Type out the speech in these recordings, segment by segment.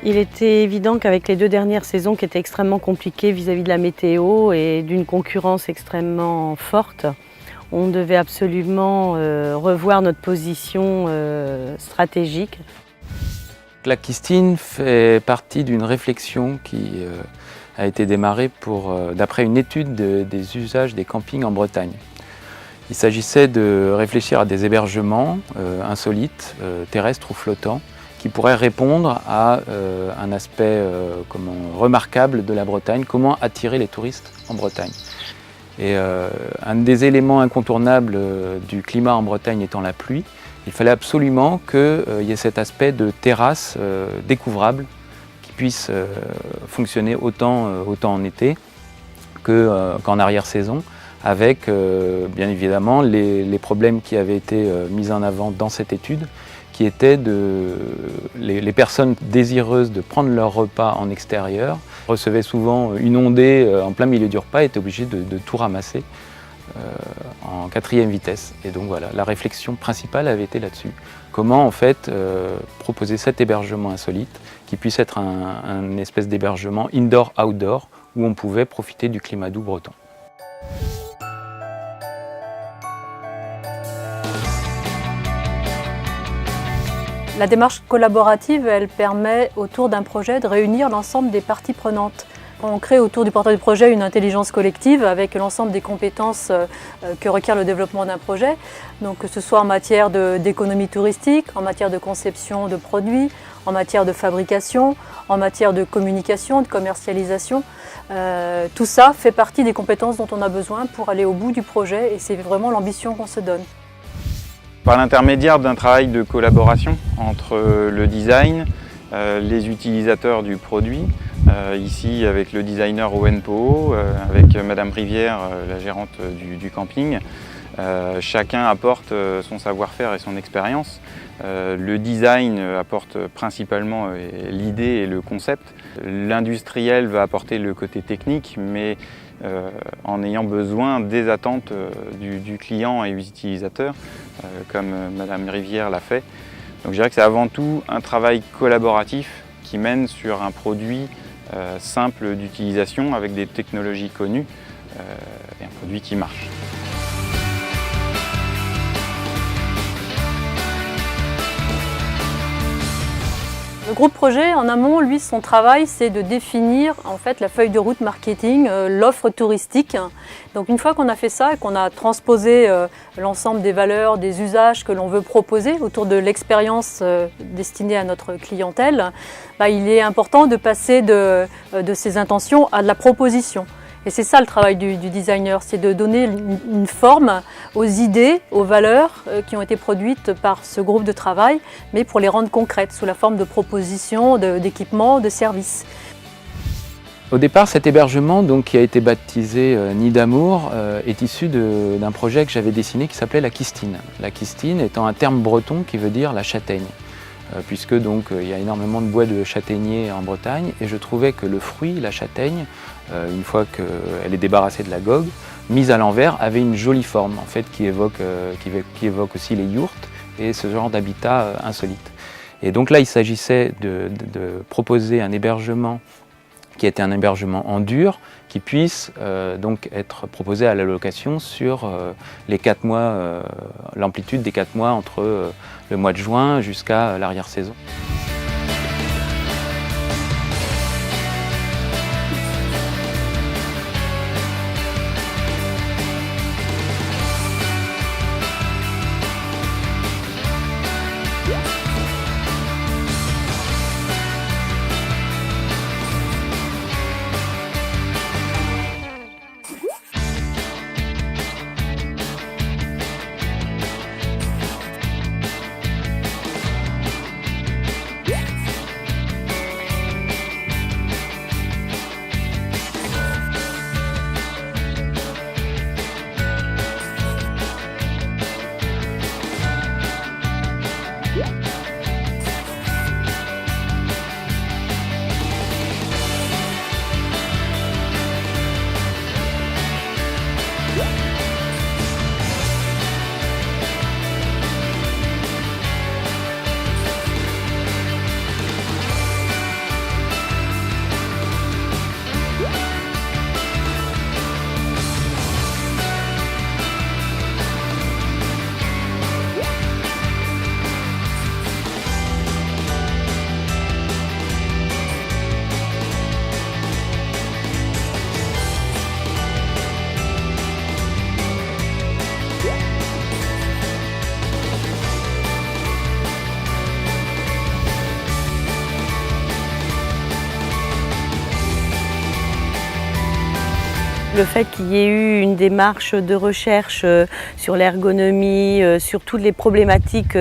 Il était évident qu'avec les 2 dernières saisons qui étaient extrêmement compliquées vis-à-vis de la météo et d'une concurrence extrêmement forte, on devait absolument revoir notre position stratégique. La Kistine fait partie d'une réflexion qui a été démarrée d'après une étude des usages des campings en Bretagne. Il s'agissait de réfléchir à des hébergements insolites, terrestres ou flottants, qui pourraient répondre à un aspect remarquable de la Bretagne, comment attirer les touristes en Bretagne. Et un des éléments incontournables du climat en Bretagne étant la pluie, il fallait absolument qu'il y ait cet aspect de terrasse découvrable qui puisse fonctionner autant en été qu'en arrière-saison, avec bien évidemment les problèmes qui avaient été mis en avant dans cette étude, qui étaient les personnes désireuses de prendre leur repas en extérieur recevaient souvent une ondée en plein milieu du repas et étaient obligées de tout ramasser en 4e vitesse. Et donc voilà, la réflexion principale avait été là-dessus. Comment en fait proposer cet hébergement insolite qui puisse être un espèce d'hébergement indoor-outdoor où on pouvait profiter du climat doux breton. La démarche collaborative, elle permet autour d'un projet de réunir l'ensemble des parties prenantes. On crée autour du porteur du projet une intelligence collective avec l'ensemble des compétences que requiert le développement d'un projet. Donc que ce soit en matière d'économie touristique, en matière de conception de produits, en matière de fabrication, en matière de communication, de commercialisation. Tout ça fait partie des compétences dont on a besoin pour aller au bout du projet et c'est vraiment l'ambition qu'on se donne. Par l'intermédiaire d'un travail de collaboration entre le design, les utilisateurs du produit, ici avec le designer au NPO, avec Madame Rivière, la gérante du camping. Chacun apporte son savoir-faire et son expérience. Le design apporte principalement l'idée et le concept. L'industriel va apporter le côté technique, mais en ayant besoin des attentes du client et des utilisateurs, comme Madame Rivière l'a fait. Donc je dirais que c'est avant tout un travail collaboratif qui mène sur un produit simple d'utilisation avec des technologies connues et un produit qui marche. Le groupe projet, en amont, lui, son travail, c'est de définir en fait la feuille de route marketing, l'offre touristique. Donc une fois qu'on a fait ça et qu'on a transposé l'ensemble des valeurs, des usages que l'on veut proposer autour de l'expérience destinée à notre clientèle, il est important de passer de ces intentions à de la proposition. Et c'est ça le travail du designer, c'est de donner une forme aux idées, aux valeurs qui ont été produites par ce groupe de travail, mais pour les rendre concrètes, sous la forme de propositions, d'équipements, de services. Au départ, cet hébergement qui a été baptisé Nid d'Amour est issu d'un projet que j'avais dessiné qui s'appelait la Kistine. La Kistine étant un terme breton qui veut dire la châtaigne. Puisque il y a énormément de bois de châtaignier en Bretagne et je trouvais que le fruit, la châtaigne, une fois qu'elle est débarrassée de la gogue, mise à l'envers, avait une jolie forme en fait, qui évoque aussi les yourtes et ce genre d'habitat insolite. Et donc là, il s'agissait de proposer un hébergement qui était un hébergement en dur, qui puisse donc être proposé à la location sur les 4 mois, l'amplitude des 4 mois entre le mois de juin jusqu'à l'arrière-saison. Le fait qu'il y ait eu une démarche de recherche sur l'ergonomie, sur toutes les problématiques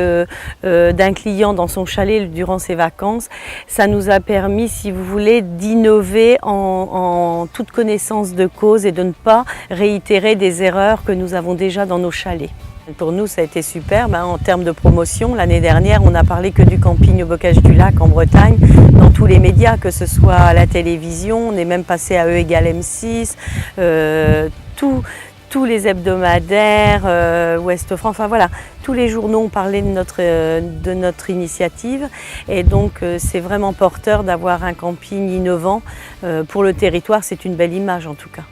d'un client dans son chalet durant ses vacances, ça nous a permis, si vous voulez, d'innover en toute connaissance de cause et de ne pas réitérer des erreurs que nous avons déjà dans nos chalets. Pour nous, ça a été super. En termes de promotion, l'année dernière, on n'a parlé que du camping au Bocage du Lac en Bretagne, dans tous les médias, que ce soit à la télévision, on est même passé à E égale M6, tous les hebdomadaires, Ouest France, enfin voilà, tous les journaux ont parlé de notre initiative et donc c'est vraiment porteur d'avoir un camping innovant. Pour le territoire, c'est une belle image en tout cas.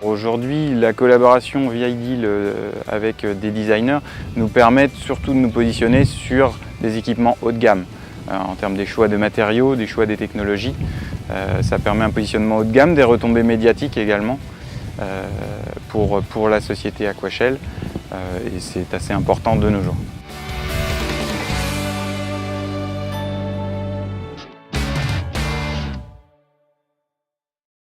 Aujourd'hui, la collaboration via Ideal avec des designers nous permet surtout de nous positionner sur des équipements haut de gamme. En termes des choix de matériaux, des choix des technologies, ça permet un positionnement haut de gamme, des retombées médiatiques également pour la société Aquashell et c'est assez important de nos jours.